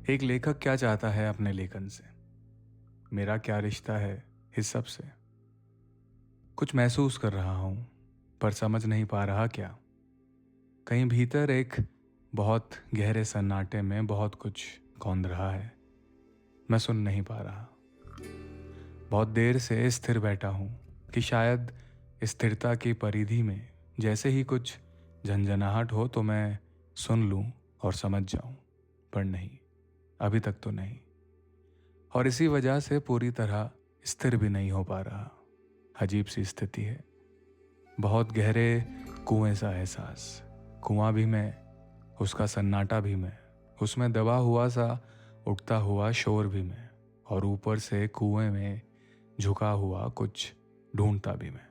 एक लेखक क्या चाहता है अपने लेखन से? मेरा क्या रिश्ता है इस सब से? कुछ महसूस कर रहा हूं, पर समझ नहीं पा रहा क्या। कहीं भीतर एक बहुत गहरे सन्नाटे में बहुत कुछ कौंध रहा है। मैं सुन नहीं पा रहा। बहुत देर से स्थिर बैठा हूं कि शायद स्थिरता की परिधि में जैसे ही कुछ झंझनाहट हो तो मैं सुन लूं और समझ जाऊं, पर नहीं, अभी तक तो नहीं। और इसी वजह से पूरी तरह स्थिर भी नहीं हो पा रहा। अजीब सी स्थिति है। बहुत गहरे कुएं सा एहसास। कुआं भी मैं, उसका सन्नाटा भी मैं, उसमें दबा हुआ सा उठता हुआ शोर भी मैं, और ऊपर से कुएं में झुका हुआ कुछ ढूंढता भी मैं।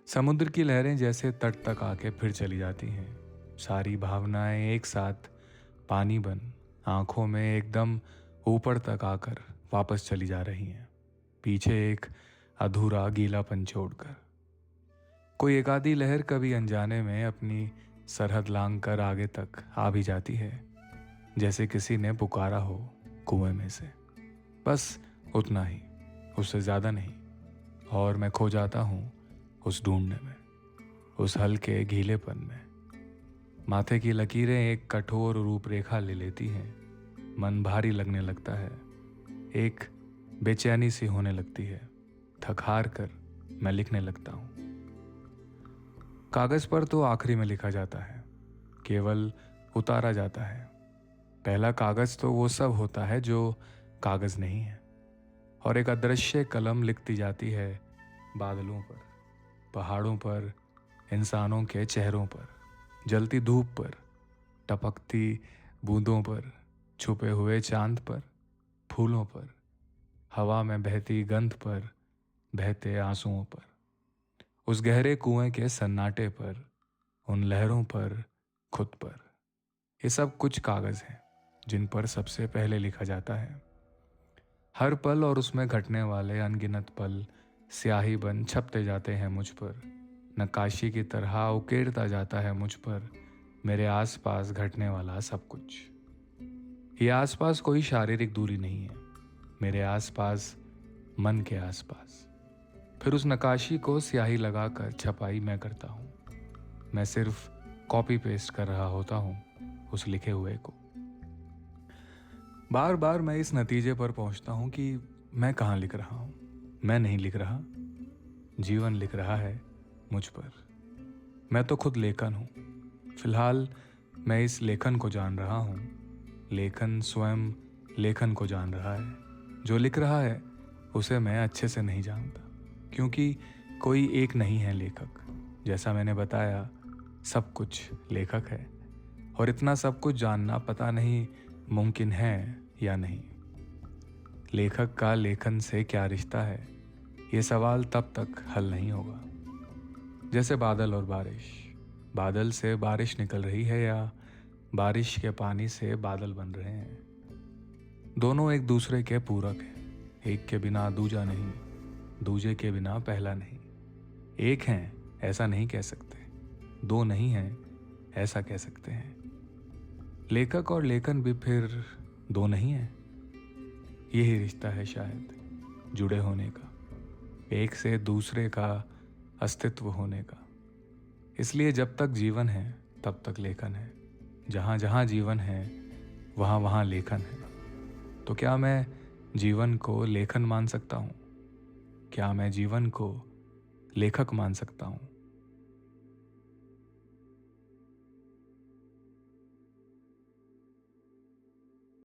समुद्र की लहरें जैसे तट तक आके फिर चली जाती हैं। सारी भावनाएं एक साथ पानी बन आंखों में एकदम ऊपर तक आकर वापस चली जा रही हैं, पीछे एक अधूरा गीलापन छोड़कर। कोई एक आधी लहर कभी अनजाने में अपनी सरहद लांघ कर आगे तक आ भी जाती है, जैसे किसी ने पुकारा हो कुएं में से। बस उतना ही, उससे ज्यादा नहीं। और मैं खो जाता हूं उस ढूंढने में, उस हल्के गीलेपन में। माथे की लकीरें एक कठोर रूपरेखा ले लेती हैं। मन भारी लगने लगता है। एक बेचैनी सी होने लगती है। थक हार कर मैं लिखने लगता हूं। कागज पर तो आखिरी में लिखा जाता है, केवल उतारा जाता है। पहला कागज तो वो सब होता है जो कागज नहीं है। और एक अदृश्य कलम लिखती जाती है बादलों पर, पहाड़ों पर, इंसानों के चेहरों पर, जलती धूप पर, टपकती बूंदों पर, छुपे हुए चांद पर, फूलों पर, हवा में बहती गंध पर, बहते आंसुओं पर, उस गहरे कुएं के सन्नाटे पर, उन लहरों पर, खुद पर। ये सब कुछ कागज हैं जिन पर सबसे पहले लिखा जाता है। हर पल और उसमें घटने वाले अनगिनत पल स्याही बन छपते जाते हैं मुझ पर। नक्काशी की तरह उकेरता जाता है मुझ पर मेरे आसपास घटने वाला सब कुछ। ये आसपास कोई शारीरिक दूरी नहीं है, मेरे आसपास, मन के आसपास। फिर उस नक्काशी को स्याही लगाकर छपाई मैं करता हूँ। मैं सिर्फ कॉपी पेस्ट कर रहा होता हूँ उस लिखे हुए को। बार बार मैं इस नतीजे पर पहुंचता हूं कि मैं कहाँ लिख रहा हूं। मैं नहीं लिख रहा, जीवन लिख रहा है मुझ पर। मैं तो खुद लेखन हूं। फिलहाल मैं इस लेखन को जान रहा हूं। लेखन स्वयं लेखन को जान रहा है। जो लिख रहा है उसे मैं अच्छे से नहीं जानता, क्योंकि कोई एक नहीं है लेखक। जैसा मैंने बताया, सब कुछ लेखक है। और इतना सब कुछ जानना पता नहीं मुमकिन है या नहीं। लेखक का लेखन से क्या रिश्ता है, ये सवाल तब तक हल नहीं होगा। जैसे बादल और बारिश। बादल से बारिश निकल रही है या बारिश के पानी से बादल बन रहे हैं। दोनों एक दूसरे के पूरक हैं। एक के बिना दूजा नहीं, दूजे के बिना पहला नहीं। एक हैं ऐसा नहीं कह सकते, दो नहीं हैं ऐसा कह सकते हैं। लेखक और लेखन भी फिर दो नहीं है। यही रिश्ता है शायद, जुड़े होने का, एक से दूसरे का अस्तित्व होने का। इसलिए जब तक जीवन है तब तक लेखन है। जहाँ जहाँ जीवन है वहाँ वहाँ लेखन है। तो क्या मैं जीवन को लेखन मान सकता हूँ? क्या मैं जीवन को लेखक मान सकता हूँ?